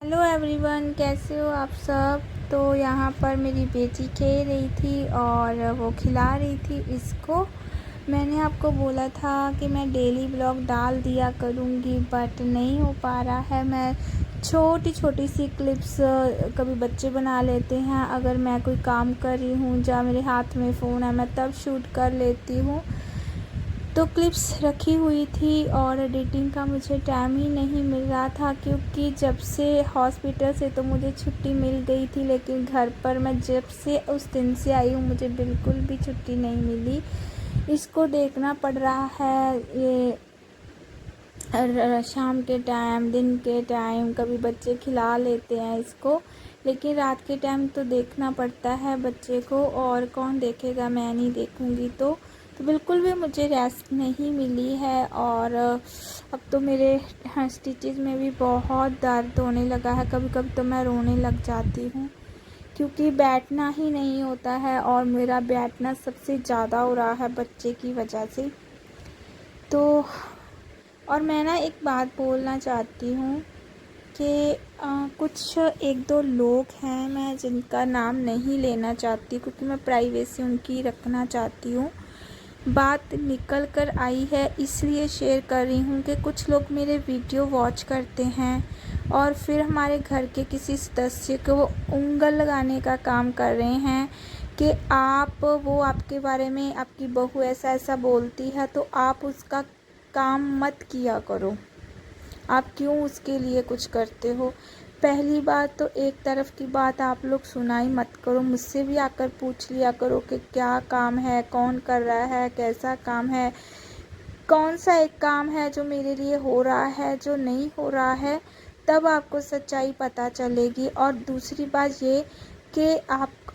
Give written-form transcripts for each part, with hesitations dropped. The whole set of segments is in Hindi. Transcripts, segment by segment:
हेलो एवरीवन, कैसे हो आप सब। तो यहाँ पर मेरी बेटी खेल रही थी और वो खिला रही थी इसको। मैंने आपको बोला था कि मैं डेली ब्लॉग डाल दिया करूँगी, बट नहीं हो पा रहा है। मैं छोटी छोटी सी क्लिप्स कभी बच्चे बना लेते हैं, अगर मैं कोई काम कर रही हूँ या मेरे हाथ में फ़ोन है मैं तब शूट कर लेती हूँ। तो क्लिप्स रखी हुई थी और एडिटिंग का मुझे टाइम ही नहीं मिल रहा था, क्योंकि जब से हॉस्पिटल से तो मुझे छुट्टी मिल गई थी, लेकिन घर पर मैं जब से उस दिन से आई हूँ मुझे बिल्कुल भी छुट्टी नहीं मिली। इसको देखना पड़ रहा है, ये शाम के टाइम, दिन के टाइम कभी बच्चे खिला लेते हैं इसको, लेकिन रात के टाइम तो देखना पड़ता है बच्चे को, और कौन देखेगा, मैं नहीं देखूँगी तो बिल्कुल भी मुझे रेस्ट नहीं मिली है। और अब तो मेरे स्टिचेस में भी बहुत दर्द होने लगा है, कभी कभी तो मैं रोने लग जाती हूँ, क्योंकि बैठना ही नहीं होता है और मेरा बैठना सबसे ज़्यादा हो रहा है बच्चे की वजह से। तो और मैं ना एक बात बोलना चाहती हूँ कि कुछ एक दो लोग हैं, मैं जिनका नाम नहीं लेना चाहती क्योंकि मैं प्राइवेसी उनकी रखना चाहती हूँ। बात निकल कर आई है इसलिए शेयर कर रही हूँ कि कुछ लोग मेरे वीडियो वॉच करते हैं और फिर हमारे घर के किसी सदस्य को वो उंगल लगाने का काम कर रहे हैं कि वो आपके बारे में, आपकी बहू ऐसा ऐसा बोलती है तो आप उसका काम मत किया करो, आप क्यों उसके लिए कुछ करते हो। पहली बात तो एक तरफ की बात आप लोग सुनाई मत करो, मुझसे भी आकर पूछ लिया करो कि क्या काम है, कौन कर रहा है, कैसा काम है, कौन सा एक काम है जो मेरे लिए हो रहा है, जो नहीं हो रहा है, तब आपको सच्चाई पता चलेगी। और दूसरी बात ये कि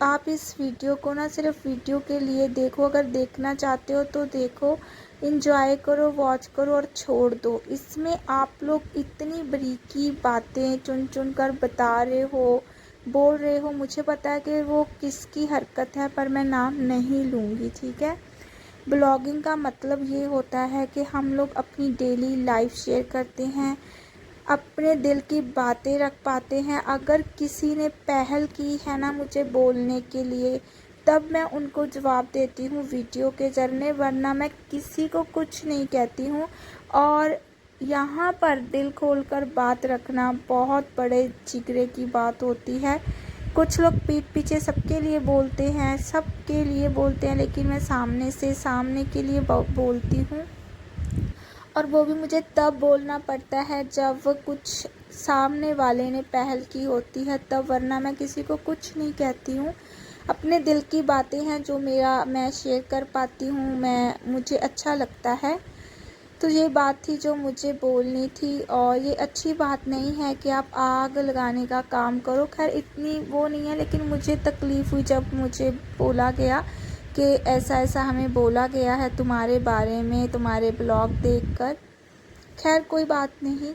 आप इस वीडियो को ना सिर्फ वीडियो के लिए देखो, अगर देखना चाहते हो तो देखो, इंजॉय करो, वॉच करो और छोड़ दो। इसमें आप लोग इतनी बारीकी बातें चुन चुन कर बता रहे हो, बोल रहे हो, मुझे पता है कि वो किसकी हरकत है, पर मैं नाम नहीं लूँगी, ठीक है। ब्लॉगिंग का मतलब ये होता है कि हम लोग अपनी डेली लाइफ शेयर करते हैं, अपने दिल की बातें रख पाते हैं। अगर किसी ने पहल की है ना मुझे बोलने के लिए, तब मैं उनको जवाब देती हूँ वीडियो के ज़रिए, वरना मैं किसी को कुछ नहीं कहती हूँ। और यहाँ पर दिल खोलकर बात रखना बहुत बड़े जिगरे की बात होती है। कुछ लोग पीठ पीछे सबके लिए बोलते हैं, सबके लिए बोलते हैं, लेकिन मैं सामने के लिए बोलती हूँ, और वो भी मुझे तब बोलना पड़ता है जब कुछ सामने वाले ने पहल की होती है तब, वरना मैं किसी को कुछ नहीं कहती हूँ। अपने दिल की बातें हैं जो मैं शेयर कर पाती हूँ, मुझे अच्छा लगता है। तो ये बात थी जो मुझे बोलनी थी, और ये अच्छी बात नहीं है कि आप आग लगाने का काम करो। खैर इतनी वो नहीं है, लेकिन मुझे तकलीफ़ हुई जब मुझे बोला गया कि ऐसा ऐसा हमें बोला गया है तुम्हारे बारे में, तुम्हारे ब्लॉग देखकर। खैर कोई बात नहीं।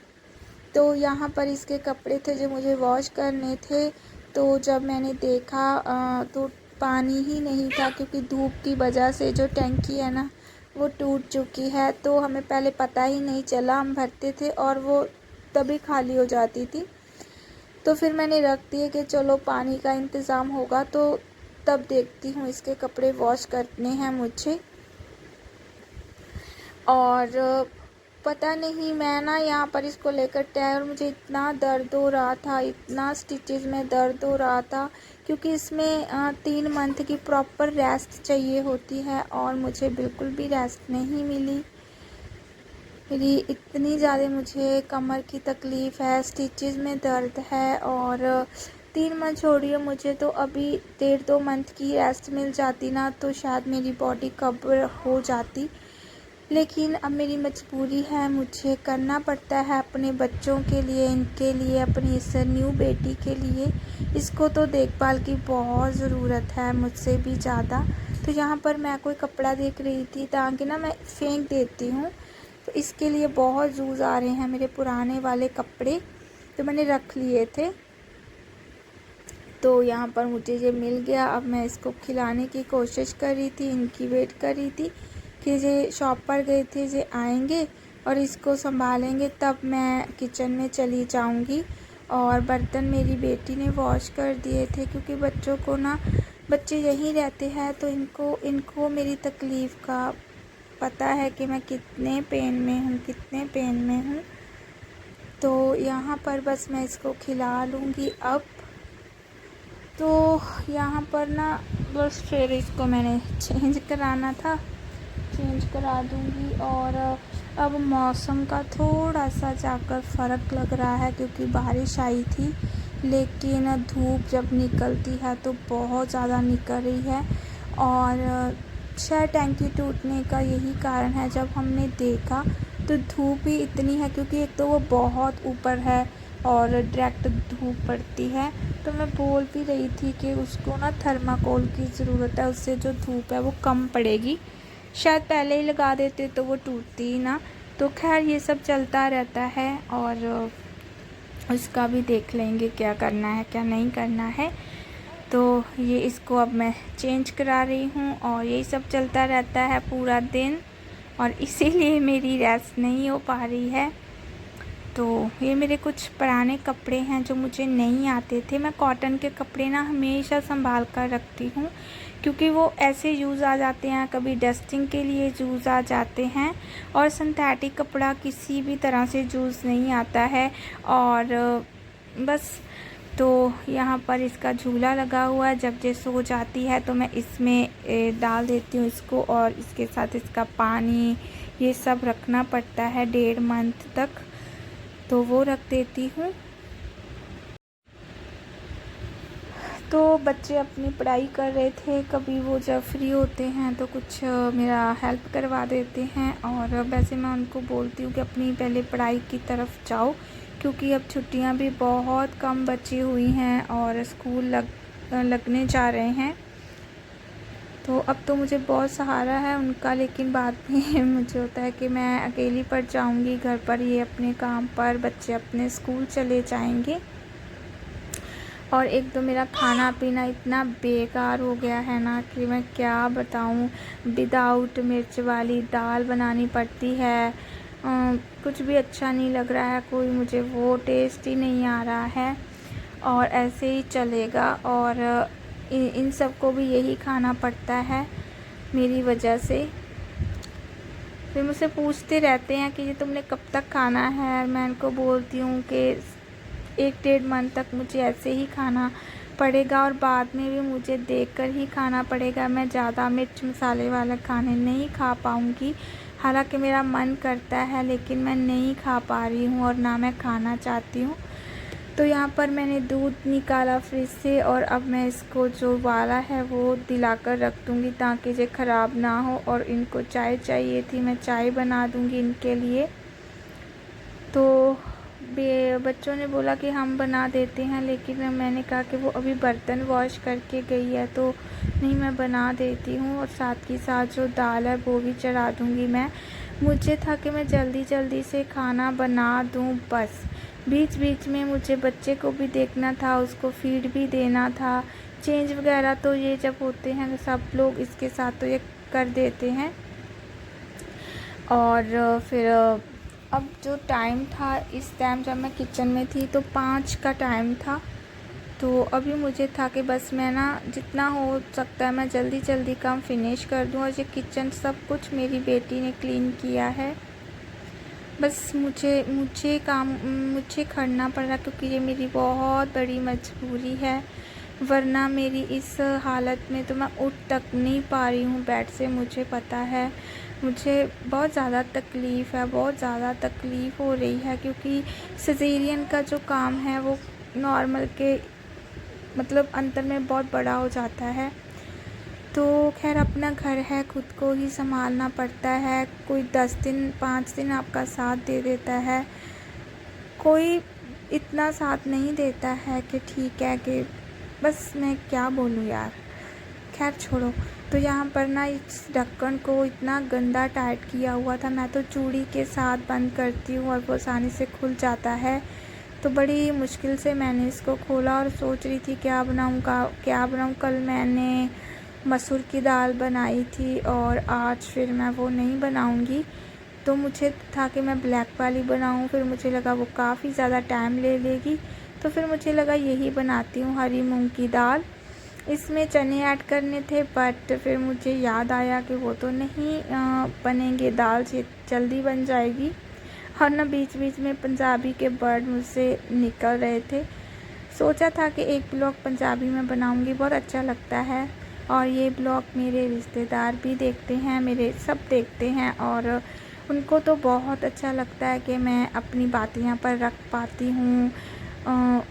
तो यहाँ पर इसके कपड़े थे जो मुझे वॉश करने थे, तो जब मैंने देखा तो पानी ही नहीं था, क्योंकि धूप की वजह से जो टंकी है ना वो टूट चुकी है, तो हमें पहले पता ही नहीं चला, हम भरते थे और वो तभी खाली हो जाती थी। तो फिर मैंने रख दिए कि चलो पानी का इंतज़ाम होगा तो तब देखती हूँ, इसके कपड़े वॉश करने हैं मुझे। और पता नहीं, मैं ना यहाँ पर इसको लेकर टायर, मुझे इतना दर्द हो रहा था, इतना स्टिचेस में दर्द हो रहा था, क्योंकि इसमें 3 मंथ की प्रॉपर रेस्ट चाहिए होती है और मुझे बिल्कुल भी रेस्ट नहीं मिली। मेरी इतनी ज़्यादा मुझे कमर की तकलीफ़ है, स्टिचेस में दर्द है, और 3 मंथ छोड़िए, मुझे तो अभी 1.5-2 मंथ की रेस्ट मिल जाती ना तो शायद मेरी बॉडी कवर हो जाती। लेकिन अब मेरी मजबूरी है, मुझे करना पड़ता है अपने बच्चों के लिए, इनके लिए, अपनी इस न्यू बेटी के लिए। इसको तो देखभाल की बहुत ज़रूरत है, मुझसे भी ज़्यादा। तो यहाँ पर मैं कोई कपड़ा देख रही थी ताकि ना मैं फेंक देती हूँ, तो इसके लिए बहुत यूज़ आ रहे हैं मेरे पुराने वाले कपड़े, तो मैंने रख लिए थे। तो यहाँ पर मुझे ये मिल गया, अब मैं इसको खिलाने की कोशिश कर रही थी, इनकी वेट कर रही थी कि ये शॉप पर गए थे, ये आएंगे और इसको संभालेंगे, तब मैं किचन में चली जाऊंगी। और बर्तन मेरी बेटी ने वॉश कर दिए थे, क्योंकि बच्चों को ना, बच्चे यहीं रहते हैं तो इनको मेरी तकलीफ़ का पता है कि मैं कितने पेन में हूँ। तो यहाँ पर बस मैं इसको खिला लूँगी अब। तो यहाँ पर ना बस फिर इसको मैंने चेंज कराना था, चेंज करा दूँगी। और अब मौसम का थोड़ा सा जाकर फ़र्क लग रहा है, क्योंकि बारिश आई थी, लेकिन धूप जब निकलती है तो बहुत ज़्यादा निकल रही है। और शायद टैंकी टूटने का यही कारण है। जब हमने देखा तो धूप ही इतनी है, क्योंकि एक तो वो बहुत ऊपर है और डायरेक्ट धूप पड़ती है। तो मैं बोल भी रही थी कि उसको ना थर्माकोल की ज़रूरत है, उससे जो धूप है वो कम पड़ेगी। शायद पहले ही लगा देते तो वो टूटती ही ना। तो खैर ये सब चलता रहता है, और उसका भी देख लेंगे क्या करना है क्या नहीं करना है। तो ये इसको अब मैं चेंज करा रही हूँ, और यही सब चलता रहता है पूरा दिन, और इसीलिए मेरी रेस्ट नहीं हो पा रही है। तो ये मेरे कुछ पुराने कपड़े हैं जो मुझे नहीं आते थे। मैं कॉटन के कपड़े ना हमेशा संभाल कर रखती हूँ, क्योंकि वो ऐसे यूज़ आ जाते हैं, कभी डस्टिंग के लिए यूज़ आ जाते हैं, और सिंथेटिक कपड़ा किसी भी तरह से यूज़ नहीं आता है। और बस, तो यहाँ पर इसका झूला लगा हुआ है। जब ये सो जाती है तो मैं इसमें डाल देती हूँ इसको, और इसके साथ इसका पानी ये सब रखना पड़ता है 1.5 मंथ तक, तो वो रख देती हूँ। तो बच्चे अपनी पढ़ाई कर रहे थे, कभी वो जब फ्री होते हैं तो कुछ मेरा हेल्प करवा देते हैं। और वैसे मैं उनको बोलती हूँ कि अपनी पहले पढ़ाई की तरफ जाओ, क्योंकि अब छुट्टियाँ भी बहुत कम बची हुई हैं और स्कूल लगने जा रहे हैं। तो अब तो मुझे बहुत सहारा है उनका, लेकिन बाद में मुझे होता है कि मैं अकेली पड़ जाऊंगी घर पर, ये अपने काम पर, बच्चे अपने स्कूल चले जाएंगे। और एक तो मेरा खाना पीना इतना बेकार हो गया है ना कि मैं क्या बताऊं। विदाउट मिर्च वाली दाल बनानी पड़ती है, कुछ भी अच्छा नहीं लग रहा है, कोई मुझे वो टेस्ट ही नहीं आ रहा है, और ऐसे ही चलेगा। और इन सबको भी यही खाना पड़ता है मेरी वजह से। फिर मुझसे पूछते रहते हैं कि ये तुमने कब तक खाना है। मैं इनको बोलती हूँ कि 1-1.5 मंथ तक मुझे ऐसे ही खाना पड़ेगा, और बाद में भी मुझे देखकर ही खाना पड़ेगा। मैं ज़्यादा मिर्च मसाले वाला खाने नहीं खा पाऊँगी। हालांकि मेरा मन करता है, लेकिन मैं नहीं खा पा रही हूँ, और ना मैं खाना चाहती हूँ। तो यहाँ पर मैंने दूध निकाला फ्रिज से, और अब मैं इसको जो वाला है वो दिलाकर रख दूँगी, ताकि ये ख़राब ना हो। और इनको चाय चाहिए थी, मैं चाय बना दूँगी इनके लिए। तो बच्चों ने बोला कि हम बना देते हैं, लेकिन मैंने कहा कि वो अभी बर्तन वॉश करके गई है, तो नहीं, मैं बना देती हूँ। और साथ ही साथ जो दाल है वो भी चढ़ा दूँगी मैं। मुझे था कि मैं जल्दी जल्दी से खाना बना दूँ बस। बीच बीच में मुझे बच्चे को भी देखना था, उसको फीड भी देना था, चेंज वगैरह तो ये जब होते हैं सब लोग इसके साथ तो ये कर देते हैं। और फिर अब जो टाइम था, इस टाइम जब मैं किचन में थी तो 5 का टाइम था। तो अभी मुझे था कि बस मैं ना जितना हो सकता है मैं जल्दी जल्दी काम फिनिश कर दूं। और ये किचन सब कुछ मेरी बेटी ने क्लीन किया है, बस मुझे करना पड़ रहा, क्योंकि ये मेरी बहुत बड़ी मजबूरी है। वरना मेरी इस हालत में तो मैं उठ तक नहीं पा रही हूँ बेड से। मुझे पता है, मुझे बहुत ज़्यादा तकलीफ़ है, बहुत ज़्यादा तकलीफ़ हो रही है, क्योंकि सिज़ेरियन का जो काम है वो नॉर्मल के मतलब अंतर में बहुत बड़ा हो जाता है। तो खैर अपना घर है, खुद को ही संभालना पड़ता है। कोई 10 दिन 5 दिन आपका साथ दे देता है, कोई इतना साथ नहीं देता है कि ठीक है कि बस मैं क्या बोलूँ यार, खैर छोड़ो। तो यहाँ पर ना इस ढक्कन को इतना गंदा टाइट किया हुआ था, मैं तो चूड़ी के साथ बंद करती हूँ और वो आसानी से खुल जाता है। तो बड़ी मुश्किल से मैंने इसको खोला और सोच रही थी क्या बनाऊँ। कल मैंने मसूर की दाल बनाई थी और आज फिर मैं वो नहीं बनाऊँगी। तो मुझे था कि मैं ब्लैक वाली बनाऊँ, फिर मुझे लगा वो काफ़ी ज़्यादा टाइम ले लेगी, तो फिर मुझे लगा यही बनाती हूँ, हरी मूंग की दाल। इसमें चने ऐड करने थे, बट फिर मुझे याद आया कि वो तो नहीं बनेंगे, दाल से जल्दी बन जाएगी। और ना बीच बीच में पंजाबी के वर्ड मुझसे निकल रहे थे। सोचा था कि एक ब्लॉग पंजाबी में बनाऊंगी, बहुत अच्छा लगता है। और ये ब्लॉग मेरे रिश्तेदार भी देखते हैं, मेरे सब देखते हैं, और उनको तो बहुत अच्छा लगता है कि मैं अपनी बातें यहाँ पर रख पाती हूँ।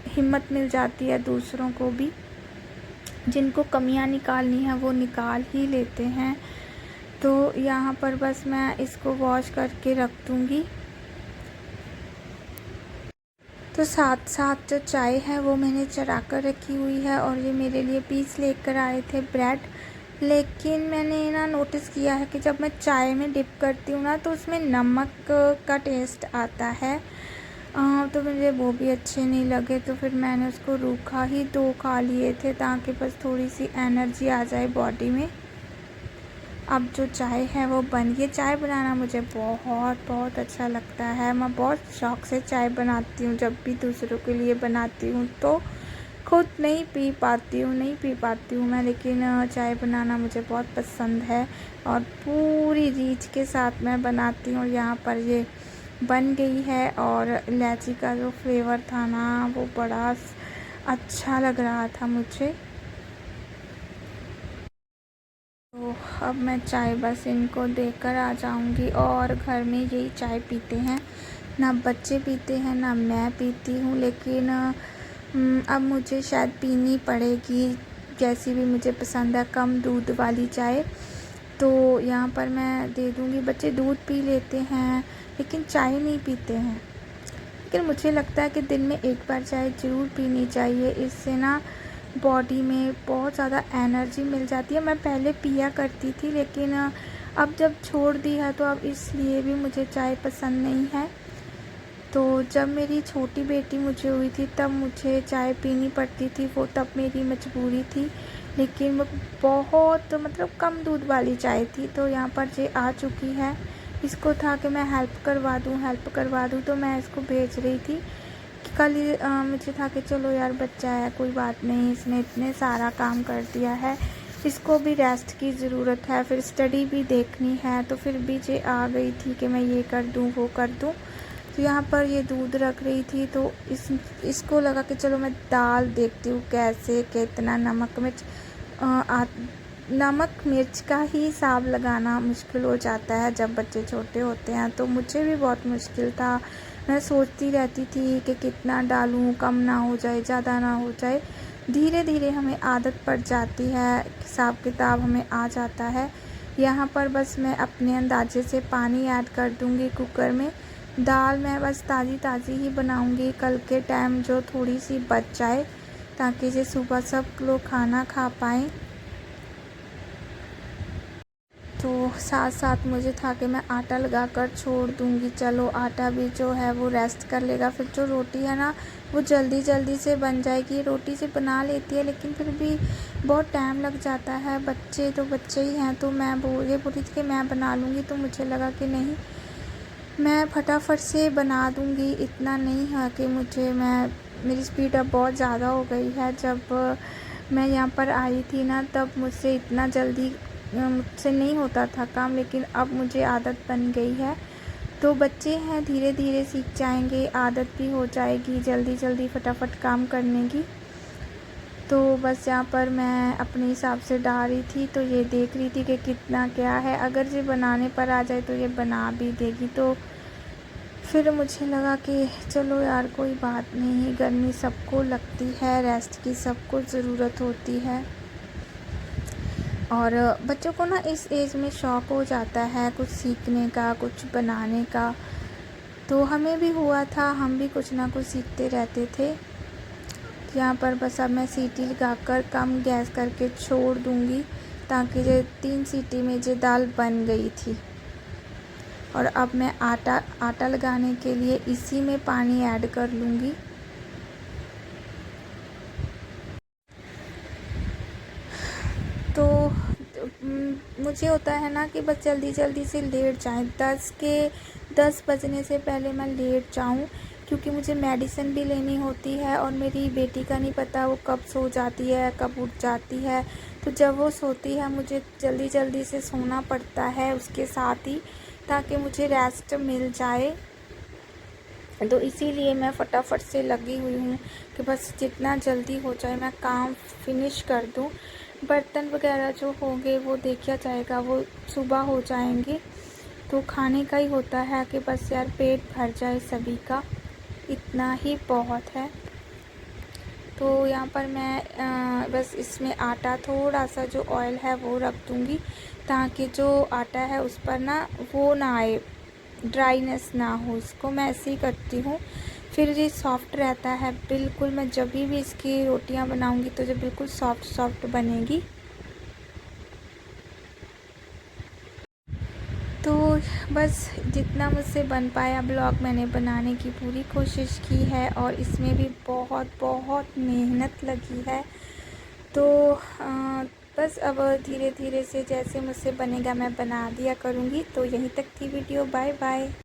हिम्मत मिल जाती है दूसरों को भी, जिनको कमियां निकालनी है वो निकाल ही लेते हैं। तो यहाँ पर बस मैं इसको वॉश करके रख दूँगी। तो साथ साथ जो चाय है वो मैंने चढ़ा कर रखी हुई है, और ये मेरे लिए पीस लेकर आए थे ब्रेड। लेकिन मैंने ना नोटिस किया है कि जब मैं चाय में डिप करती हूँ ना, तो उसमें नमक का टेस्ट आता है। तो मुझे वो भी अच्छे नहीं लगे, तो फिर मैंने उसको रूखा ही 2 खा लिए थे, ताकि बस थोड़ी सी एनर्जी आ जाए बॉडी में। अब जो चाय है वो बन गई। चाय बनाना मुझे बहुत बहुत अच्छा लगता है। मैं बहुत शौक़ से चाय बनाती हूँ। जब भी दूसरों के लिए बनाती हूँ तो खुद नहीं पी पाती हूँ मैं, लेकिन चाय बनाना मुझे बहुत पसंद है, और पूरी रीझ के साथ मैं बनाती हूँ। यहाँ पर ये बन गई है, और इलायची का जो फ्लेवर था ना, वो बड़ा अच्छा लग रहा था मुझे। तो अब मैं चाय बस इनको देकर आ जाऊंगी, और घर में यही चाय पीते हैं, ना बच्चे पीते हैं ना मैं पीती हूँ। लेकिन अब मुझे शायद पीनी पड़ेगी, जैसी भी मुझे पसंद है, कम दूध वाली चाय। तो यहाँ पर मैं दे दूँगी। बच्चे दूध पी लेते हैं लेकिन चाय नहीं पीते हैं। लेकिन मुझे लगता है कि दिन में एक बार चाय ज़रूर पीनी चाहिए। इससे ना बॉडी में बहुत ज़्यादा एनर्जी मिल जाती है। मैं पहले पिया करती थी, लेकिन अब जब छोड़ दी है तो अब इसलिए भी मुझे चाय पसंद नहीं है। तो जब मेरी छोटी बेटी मुझे हुई थी तब मुझे चाय पीनी पड़ती थी, वो तब मेरी मजबूरी थी। लेकिन वो बहुत मतलब कम दूध वाली चाय थी। तो यहाँ पर ये आ चुकी है। इसको था कि मैं हेल्प करवा दूँ, तो मैं इसको भेज रही थी। कल मुझे था कि चलो यार, बच्चा है, कोई बात नहीं, इसने इतने सारा काम कर दिया है, इसको भी रेस्ट की ज़रूरत है, फिर स्टडी भी देखनी है। तो फिर भी ये आ गई थी कि मैं ये कर दूँ वो कर दूँ। तो यहाँ पर ये दूध रख रही थी, तो इसको लगा कि चलो मैं दाल देखती हूँ कैसे, कितना नमक मिर्च का ही हिसाब लगाना मुश्किल हो जाता है जब बच्चे छोटे होते हैं। तो मुझे भी बहुत मुश्किल था। मैं सोचती रहती थी कि कितना डालूं, कम ना हो जाए, ज़्यादा ना हो जाए। धीरे धीरे हमें आदत पड़ जाती है, हिसाब किताब हमें आ जाता है। यहाँ पर बस मैं अपने अंदाजे से पानी ऐड कर दूँगी कुकर में। दाल मैं बस ताज़ी ही बनाऊँगी, कल के टाइम जो थोड़ी सी बच जाए, ताकि जो सुबह सब लोग खाना खा पाएँ। तो साथ साथ मुझे था कि मैं आटा लगा कर छोड़ दूँगी। चलो आटा भी जो है वो रेस्ट कर लेगा, फिर जो रोटी है ना वो जल्दी से बन जाएगी। रोटी से बना लेती है, लेकिन फिर भी बहुत टाइम लग जाता है। बच्चे तो बच्चे ही हैं। तो मैं ये बोली थी कि मैं बना लूँगी, तो मुझे लगा कि नहीं, मैं फटाफट से बना दूँगी। इतना नहीं है कि मेरी स्पीड अब बहुत ज़्यादा हो गई है। जब मैं यहाँ पर आई थी ना, तब मुझसे इतना जल्दी मुझसे नहीं होता था काम, लेकिन अब मुझे आदत बन गई है। तो बच्चे हैं, धीरे धीरे सीख जाएंगे, आदत भी हो जाएगी जल्दी फटाफट काम करने की। तो बस यहाँ पर मैं अपने हिसाब से डाल रही थी, तो ये देख रही थी कि कितना क्या है। अगर ये बनाने पर आ जाए तो ये बना भी देगी। तो फिर मुझे लगा कि चलो यार, कोई बात नहीं, गर्मी सबको लगती है, रेस्ट की सबको ज़रूरत होती है। और बच्चों को ना इस एज में शौक़ हो जाता है कुछ सीखने का, कुछ बनाने का। तो हमें भी हुआ था, हम भी कुछ ना कुछ सीखते रहते थे। यहाँ पर बस अब मैं सीटी लगाकर कम गैस करके छोड़ दूँगी, ताकि ये 3 सीटी में ये दाल बन गई थी। और अब मैं आटा लगाने के लिए इसी में पानी ऐड कर लूँगी। तो मुझे होता है ना कि बस जल्दी से लेट जाएं, 10 बजने से पहले मैं लेट जाऊं। क्योंकि मुझे मेडिसिन भी लेनी होती है और मेरी बेटी का नहीं पता वो कब सो जाती है, कब उठ जाती है। तो जब वो सोती है मुझे जल्दी जल्दी से सोना पड़ता है उसके साथ ही, ताकि मुझे रेस्ट मिल जाए। तो इसीलिए मैं फटाफट से लगी हुई हूँ कि बस जितना जल्दी हो जाए मैं काम फिनिश कर दूँ। बर्तन वगैरह जो होंगे वो देखा जाएगा, वो सुबह हो जाएंगे। तो खाने का ही होता है कि बस यार पेट भर जाए सभी का, इतना ही बहुत है। तो यहाँ पर मैं बस इसमें आटा थोड़ा सा जो ऑयल है वो रख दूँगी, ताकि जो आटा है उस पर ना वो ना आए, ड्राइनेस ना हो। इसको मैं ऐसे ही करती हूँ, फिर ये सॉफ्ट रहता है बिल्कुल। मैं जब भी इसकी रोटियाँ बनाऊँगी तो जो बिल्कुल सॉफ्ट सॉफ्ट बनेगी। तो बस जितना मुझसे बन पाया ब्लॉग मैंने बनाने की पूरी कोशिश की है, और इसमें भी बहुत बहुत मेहनत लगी है। तो बस अब धीरे धीरे से जैसे मुझसे बनेगा मैं बना दिया करूँगी। तो यहीं तक थी वीडियो, बाय बाय।